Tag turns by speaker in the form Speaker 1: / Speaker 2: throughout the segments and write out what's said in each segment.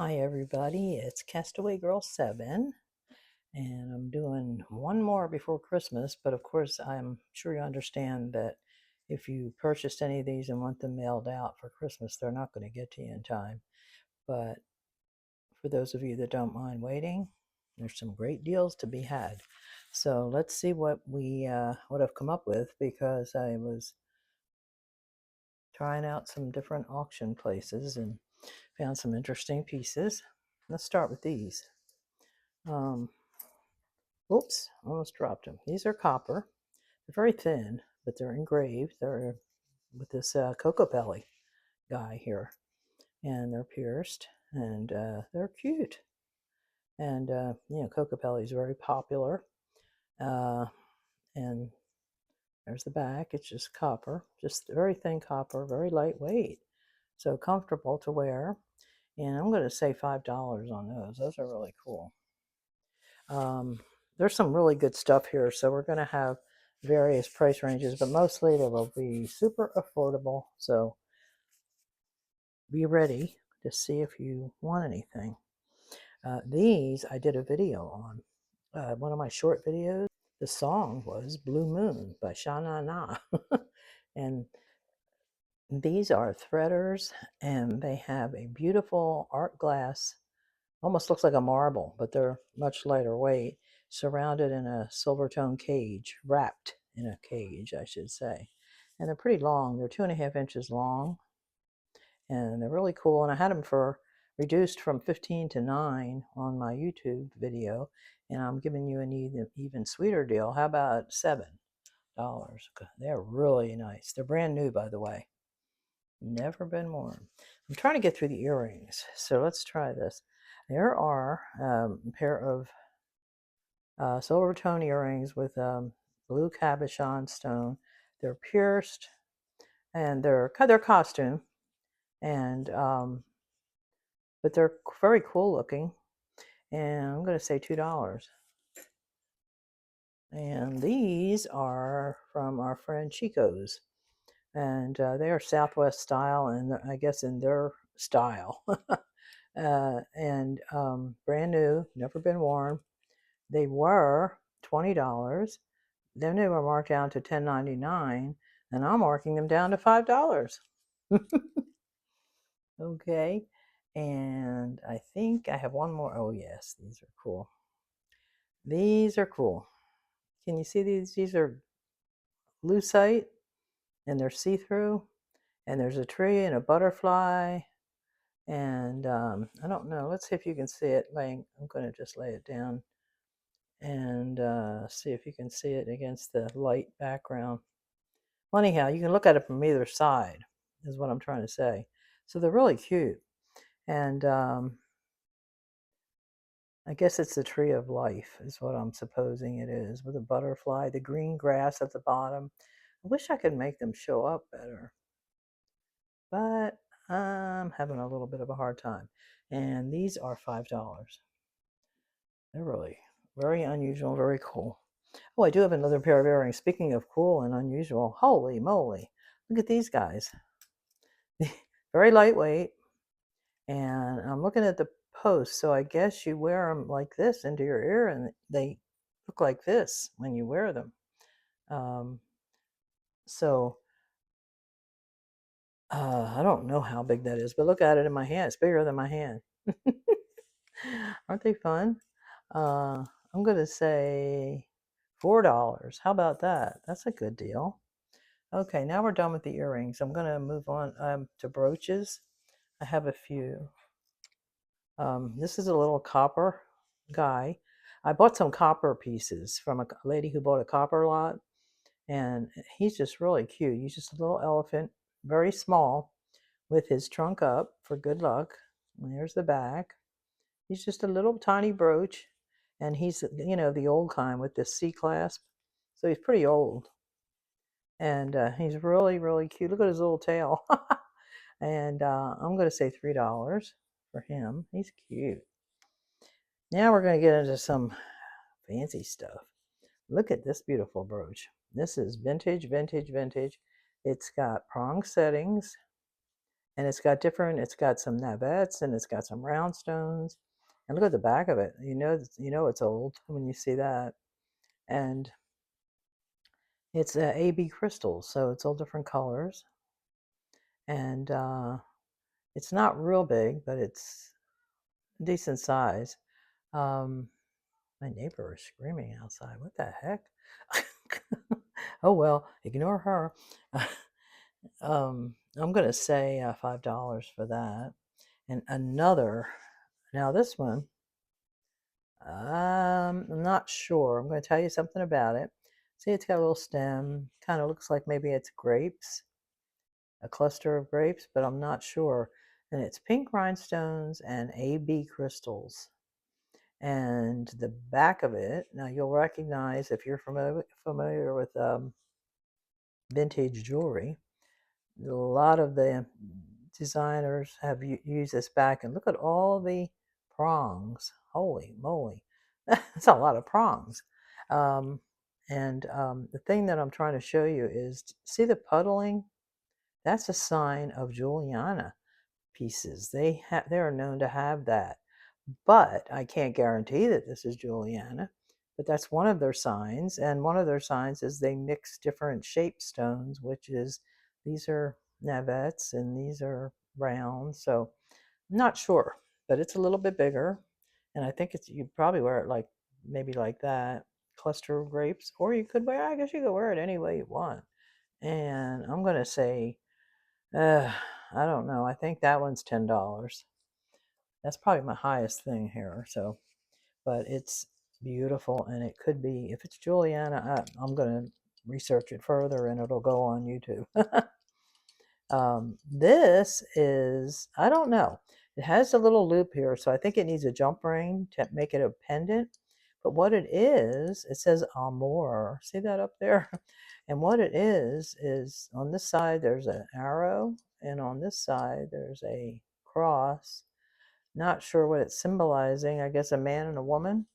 Speaker 1: Hi everybody, it's Castaway Girl 7 and I'm doing one more before Christmas, but of course I'm sure you understand that if you purchased any of these and want them mailed out for Christmas, they're not going to get to you in time. But for those of you that don't mind waiting, there's some great deals to be had. So let's see what I've come up with, because I was trying out some different auction places and found some interesting pieces. Let's start with these. Um, Oops, almost dropped them. These are copper. They're very thin, but they're engraved. They're with this Cocopelli guy here, and they're pierced, and they're cute. And Cocopelli is very popular. Uh, and there's the back. It's just copper, just very thin copper, very lightweight, so comfortable to wear. And I'm going to say $5 on those. Those are really cool. Um, there's some really good stuff here, so we're going to have various price ranges, but mostly they will be super affordable. So be ready to see if you want anything. These I did a video on. One of my short videos. The song was Blue Moon by Sha Na Na. And these are threaders, and they have a beautiful art glass, almost looks like a marble, but they're much lighter weight, surrounded in a silver tone cage, wrapped in a cage, I should say. And they're pretty long. They're 2.5 inches long, and they're really cool. And I had them for reduced from 15 to 9 on my YouTube video, and I'm giving you an even sweeter deal. How about $7? They're really nice. They're brand new, by the way. Never been worn. I'm trying to get through the earrings, so let's try this. There are a pair of silver tone earrings with blue cabochon stone. They're pierced, and they're costume, and but they're very cool looking. And I'm going to say $2. And these are from our friend Chico's, and they are Southwest style, and I guess in their style. And brand new, never been worn. They were $20. Then they were marked down to $10.99, and I'm marking them down to $5. Okay, and I think I have one more. Oh yes, these are cool. These are cool. Can you see these? These are lucite, and they're see-through, and there's a tree and a butterfly, and I don't know. Let's see if you can see it laying. I'm going to just lay it down and see if you can see it against the light background. Well, anyhow, you can look at it from either side, is what I'm trying to say. So they're really cute. And I guess it's the tree of life, is what I'm supposing it is, with a butterfly, the green grass at the bottom. I wish I could make them show up better, but I'm having a little bit of a hard time. And these are $5. They're really very unusual, very cool. Oh, I do have another pair of earrings. Speaking of cool and unusual, holy moly, look at these guys. Very lightweight, and I'm looking at the post, so I guess you wear them like this into your ear, and they look like this when you wear them. Um, so I don't know how big that is, but look at it in my hand. It's bigger than my hand. Aren't they fun? I'm going to say $4. How about that? That's a good deal. Okay, now we're done with the earrings. I'm going to move on to brooches. I have a few. This is a little copper guy. I bought some copper pieces from a lady who bought a copper lot, and he's just really cute. He's just a little elephant, very small, with his trunk up for good luck. And there's the back. He's just a little tiny brooch, and he's, the old kind with this C clasp. So he's pretty old, and he's really, really cute. Look at his little tail. And I'm going to say $3 for him. He's cute. Now we're going to get into some fancy stuff. Look at this beautiful brooch. This is vintage, vintage, vintage. It's got prong settings, And it's got some navettes and it's got some round stones. And look at the back of it. You know it's old when you see that. And it's AB crystals, so it's all different colors. And it's not real big, but it's decent size. Um, my neighbor is screaming outside. What the heck? Oh well, ignore her. I'm gonna say $5 for that. And another. Now this one, I'm not sure. I'm going to tell you something about it. See, it's got a little stem. Kind of looks like maybe it's grapes, a cluster of grapes, but I'm not sure. And it's pink rhinestones and AB crystals. And the back of it, now you'll recognize if you're familiar with vintage jewelry, a lot of the designers have used this back. And look at all the prongs. Holy moly. That's a lot of prongs. Um, the thing that I'm trying to show you is, see the puddling? That's a sign of Juliana pieces. They are known to have that. But I can't guarantee that this is Juliana. But that's one of their signs. And one of their signs is they mix different shaped stones, which is these are navettes and these are round. So I'm not sure, but it's a little bit bigger. And I think it's you probably wear it like maybe like that cluster of grapes, or you could wear. I guess you could wear it any way you want. And I'm gonna say, I don't know. I think that one's $10. That's probably my highest thing here. So, but it's beautiful, and it could be if it's Juliana. I'm gonna research it further, and it'll go on YouTube. This is, I don't know. It has a little loop here, so I think it needs a jump ring to make it a pendant. But what it is, it says Amour. See that up there? And what it is on this side there's an arrow, and on this side there's a cross. Not sure what it's symbolizing. I guess a man and a woman.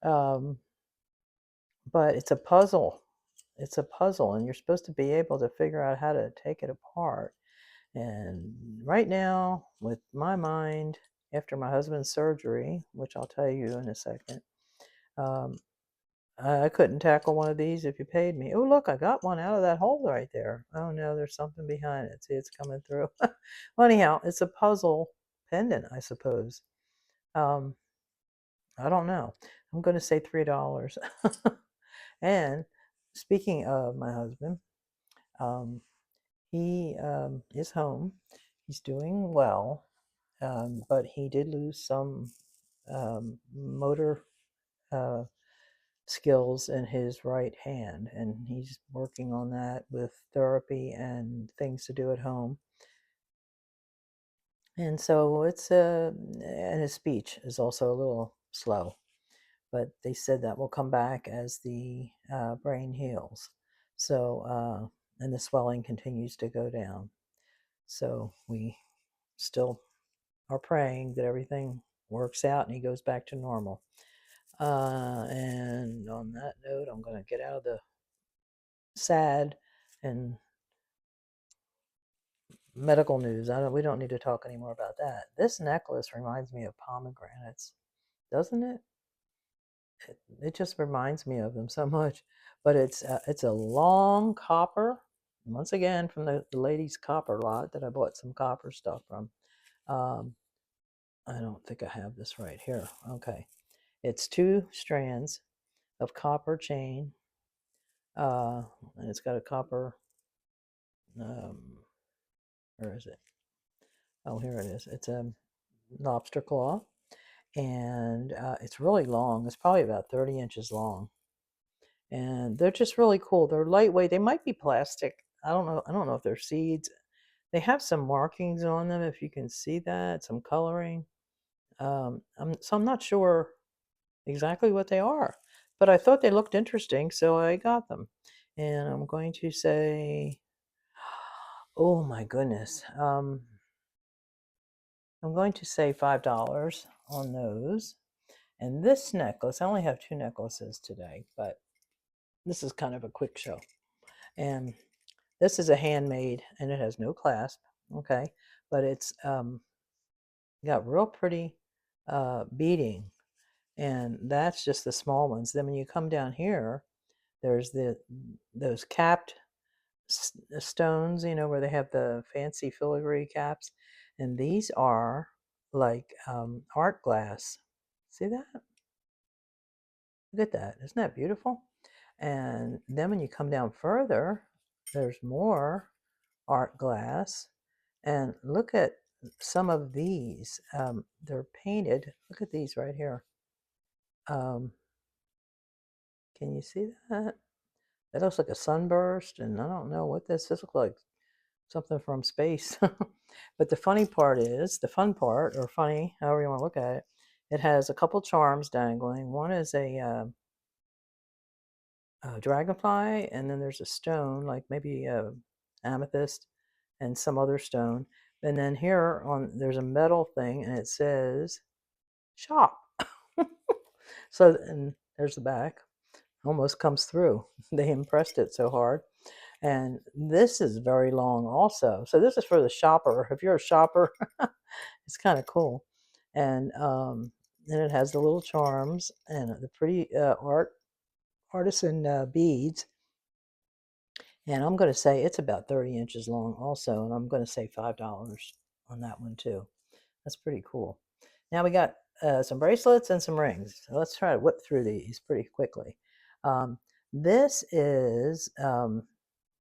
Speaker 1: Um, but it's a puzzle. It's a puzzle, and you're supposed to be able to figure out how to take it apart. And right now, with my mind, after my husband's surgery, which I'll tell you in a second, um, I couldn't tackle one of these if you paid me. Oh, look, I got one out of that hole right there. Oh, no, there's something behind it. See, it's coming through. Well, anyhow, it's a puzzle pendant, I suppose. Um, I don't know. I'm going to say $3. And speaking of my husband, um, he is home. He's doing well, but he did lose some motor uh, skills in his right hand, and he's working on that with therapy and things to do at home. And so and his speech is also a little slow, but they said that will come back as the brain heals. So, and the swelling continues to go down. So we still are praying that everything works out and he goes back to normal. And on that note, I'm going to get out of the sad and medical news. We don't need to talk anymore about that. This necklace reminds me of pomegranates, doesn't it? It just reminds me of them so much. But it's a long copper. Once again, from the ladies' copper lot that I bought some copper stuff from. Um, I don't think I have this right here. Okay, it's 2 strands of copper chain, and it's got a copper. Um, where is it? Oh, here it is. It's a lobster claw, and it's really long. It's probably about 30 inches long, and they're just really cool. They're lightweight. They might be plastic. I don't know. I don't know if they're seeds. They have some markings on them, if you can see that, some coloring. So I'm not sure exactly what they are, but I thought they looked interesting, so I got them. And I'm going to say, oh my goodness, I'm going to say $5 on those. And this necklace, I only have 2 necklaces today, but this is kind of a quick show. And this is a handmade, and it has no clasp, okay? but it's got real pretty beading, and that's just the small ones. Then when you come down here, there's those capped stones, you know, where they have the fancy filigree caps, and these are like art glass. See that? Look at that. Isn't that beautiful? And then when you come down further, there's more art glass. And look at some of these. They're painted. Look at these right here. Um, can you see that? That looks like a sunburst, and I don't know what this looks like. Something from space. But the funny part is, the fun part, or funny, however you want to look at it, it has a couple charms dangling. One is a dragonfly, and then there's a stone, like maybe a amethyst, and some other stone. And then here on there's a metal thing, and it says shop. So, and there's the back. Almost comes through. They impressed it so hard. And this is very long also. So this is for the shopper. If you're a shopper, it's kind of cool. And then it has the little charms and the pretty artisan beads. And I'm going to say it's about 30 inches long also. And I'm going to say $5 on that one too. That's pretty cool. Now we got some bracelets and some rings. So let's try to whip through these pretty quickly. This is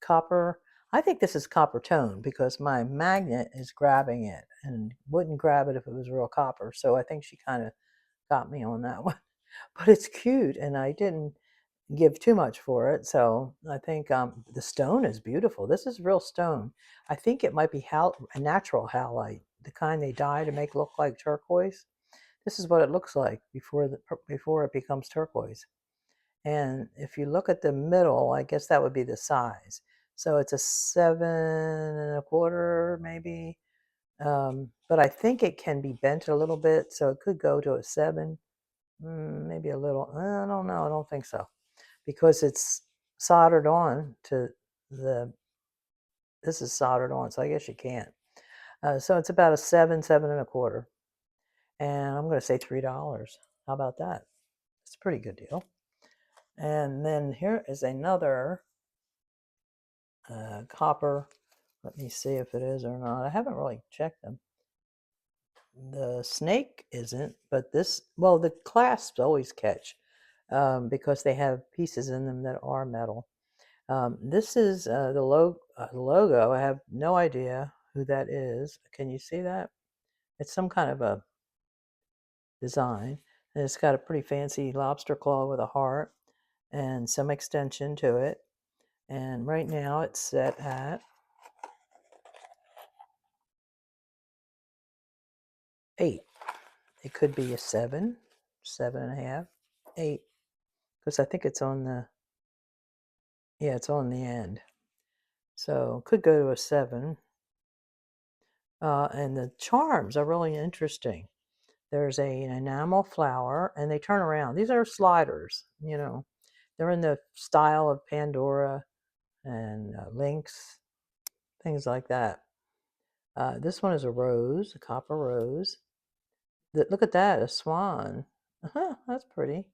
Speaker 1: copper. I think this is copper tone because my magnet is grabbing it and wouldn't grab it if it was real copper. So I think she kind of got me on that one. But it's cute, and I didn't give too much for it. So I think the stone is beautiful. This is real stone. I think it might be a natural halite, the kind they dye to make look like turquoise. This is what it looks like before it becomes turquoise. And if you look at the middle, I guess that would be the size. So it's a 7 1/4, maybe. But I think it can be bent a little bit, so it could go to a 7, maybe a little. I don't know. I don't think so because it's soldered on to the. This is soldered on, so I guess you can't. So it's about a 7, 7 1/4, and I'm going to say $3. How about that? It's a pretty good deal. And then here is another copper. Let me see if it is or not. I haven't really checked them. The snake isn't, but this, well, the clasps always catch because they have pieces in them that are metal. This is the logo. I have no idea who that is. Can you see that? It's some kind of a design. And it's got a pretty fancy lobster claw with a heart and some extension to it. And right now it's set at 8. It could be a 7, 7 1/2, 8, because I think it's on the, yeah, it's on the end. So could go to a 7. And the charms are really interesting. There's an enamel flower, and they turn around. These are sliders, you know. They're in the style of Pandora and Lynx, things like that. This one is a rose, a copper rose. Look at that, a swan. That's pretty.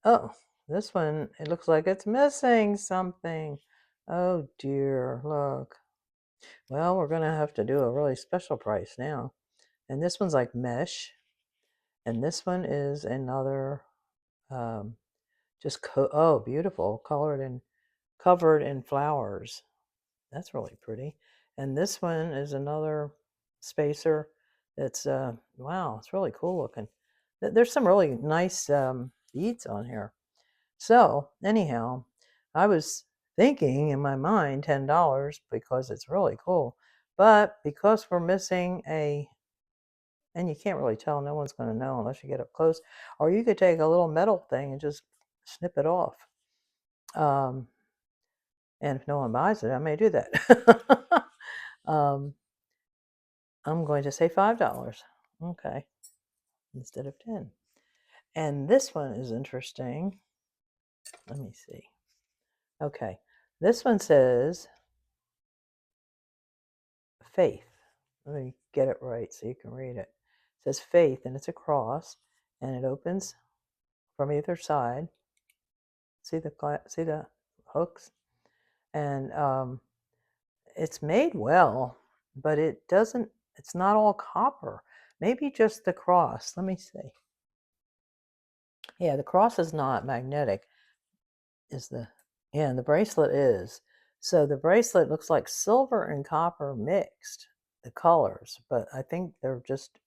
Speaker 1: Oh, this one, it looks like it's missing something. Oh dear, look. Well, we're going to have to do a really special price now. And this one's like mesh. And this one is another, um, oh, beautiful, colored and covered in flowers. That's really pretty. And this one is another spacer. It's, wow, it's really cool looking. There's some really nice beads on here. So, anyhow, I was thinking in my mind $10 because it's really cool. But because we're missing and you can't really tell, no one's going to know unless you get up close, or you could take a little metal thing and just snip it off. Um, and if no one buys it, I may do that. um, I'm going to say $5. Okay, instead of 10. And this one is interesting. Let me see. Okay, this one says faith. Let me get it right so you can read it. It says faith, and it's a cross, and it opens from either side. See the hooks, and it's made well, but it doesn't. It's not all copper. Maybe just the cross. Let me see. Yeah, the cross is not magnetic. Is the Yeah, and the bracelet is. So the bracelet looks like silver and copper mixed, the colors, but I think they're just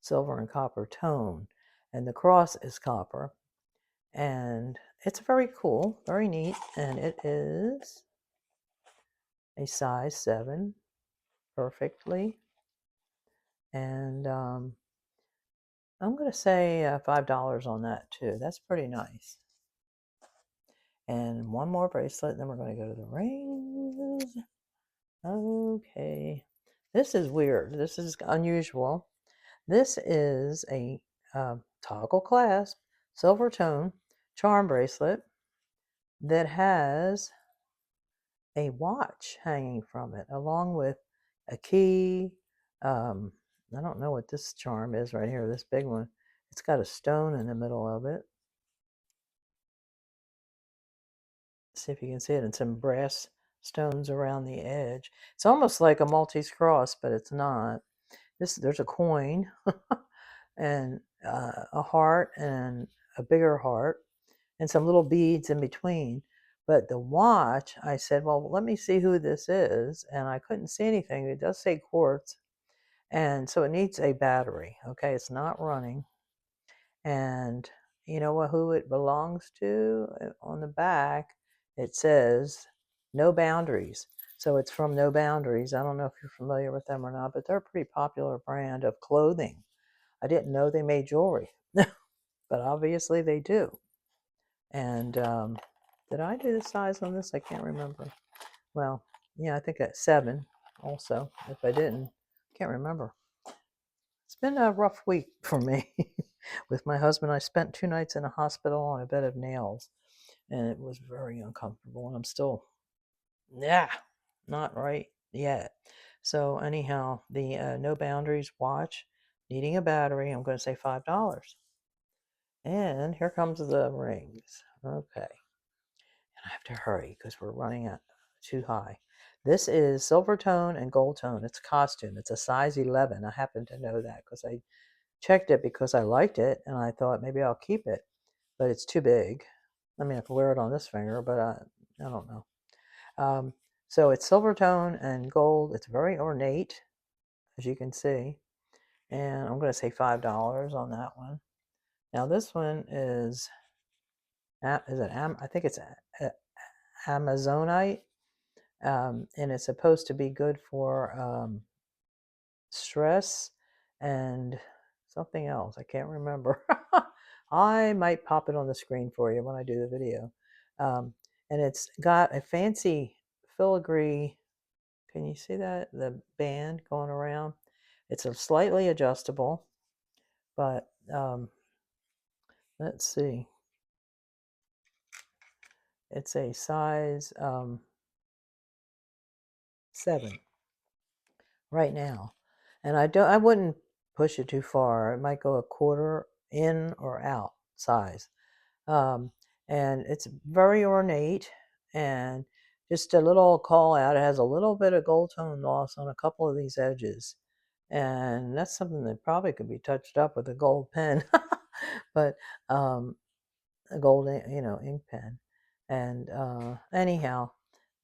Speaker 1: silver and copper tone. And the cross is copper. And it's very cool, very neat. And it is a size 7 perfectly. And I'm going to say $5 on that too. That's pretty nice. And one more bracelet, and then we're going to go to the rings. Okay. This is weird. This is unusual. This is a toggle clasp silver tone charm bracelet that has a watch hanging from it, along with a key. I don't know what this charm is right here, this big one. It's got a stone in the middle of it. See if you can see it, and some brass stones around the edge. It's almost like a Maltese cross, but it's not. There's a coin and a heart and a bigger heart and some little beads in between. But the watch, I said, well, let me see who this is. And I couldn't see anything. It does say quartz. And so it needs a battery. Okay, it's not running. And you know who it belongs to? On the back, it says No Boundaries. So it's from No Boundaries. I don't know if you're familiar with them or not, but they're a pretty popular brand of clothing. I didn't know they made jewelry, but obviously they do. And did I do the size on this? I can't remember. Well, yeah, I think at 7 also. If I didn't, can't remember. It's been a rough week for me with my husband. I spent 2 nights in a hospital on a bed of nails, and it was very uncomfortable. And I'm still, yeah, not right yet. So anyhow, the No Boundaries watch, needing a battery. I'm going to say $5. And here comes the rings. Okay, and I have to hurry because we're running out too high. This is silver tone and gold tone. It's a costume. It's a size 11. I happen to know that because I checked it because I liked it and I thought maybe I'll keep it, but it's too big. I mean, I can wear it on this finger, but I don't know. So it's silver tone and gold. It's very ornate, as you can see. And I'm going to say $5 on that one. Now this one is it I think it's Amazonite, and it's supposed to be good for stress and something else. I can't remember. I might pop it on the screen for you when I do the video. And it's got a fancy filigree. Can you see that? The band going around. It's a slightly adjustable, but let's see. It's a size 7 right now. And I wouldn't push it too far. It might go a quarter in or out size. Um, and it's very ornate and just a little call out. It has a little bit of gold tone loss on a couple of these edges. And that's something that probably could be touched up with a gold pen, but a gold, ink pen. And anyhow,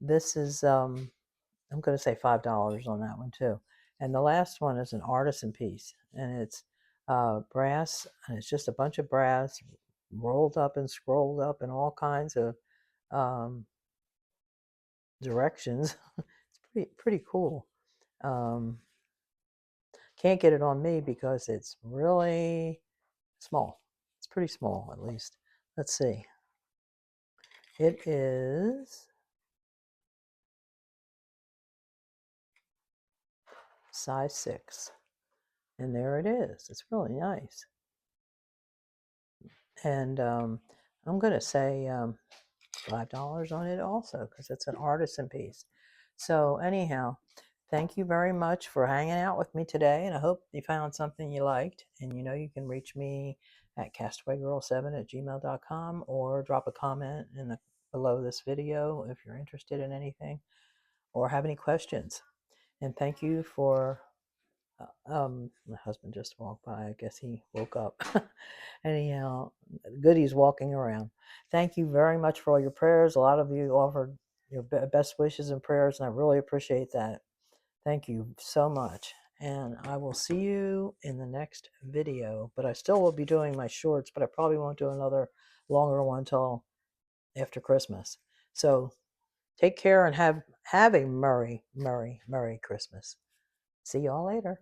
Speaker 1: this is I'm going to say $5 on that one too. And the last one is an artisan piece, and it's brass, and it's just a bunch of brass rolled up and scrolled up in all kinds of um, directions. It's pretty cool. Um, can't get it on me because it's really small. It's pretty small, at least. Let's see. It is size 6. And there it is. It's really nice. And I'm going to say $5 on it also because it's an artisan piece. So anyhow, Thank you very much for hanging out with me today, and I hope you found something you liked. And you can reach me at castawaygirl7@gmail.com, or drop a comment below this video if you're interested in anything or have any questions. And thank you for my husband just walked by. I guess he woke up. Anyhow, Goody's walking around. Thank you very much for all your prayers. A lot of you offered your best wishes and prayers, and I really appreciate that. Thank you so much. And I will see you in the next video. But I still will be doing my shorts, but I probably won't do another longer one till after Christmas. So take care and have a merry, merry, merry Christmas. See y'all later.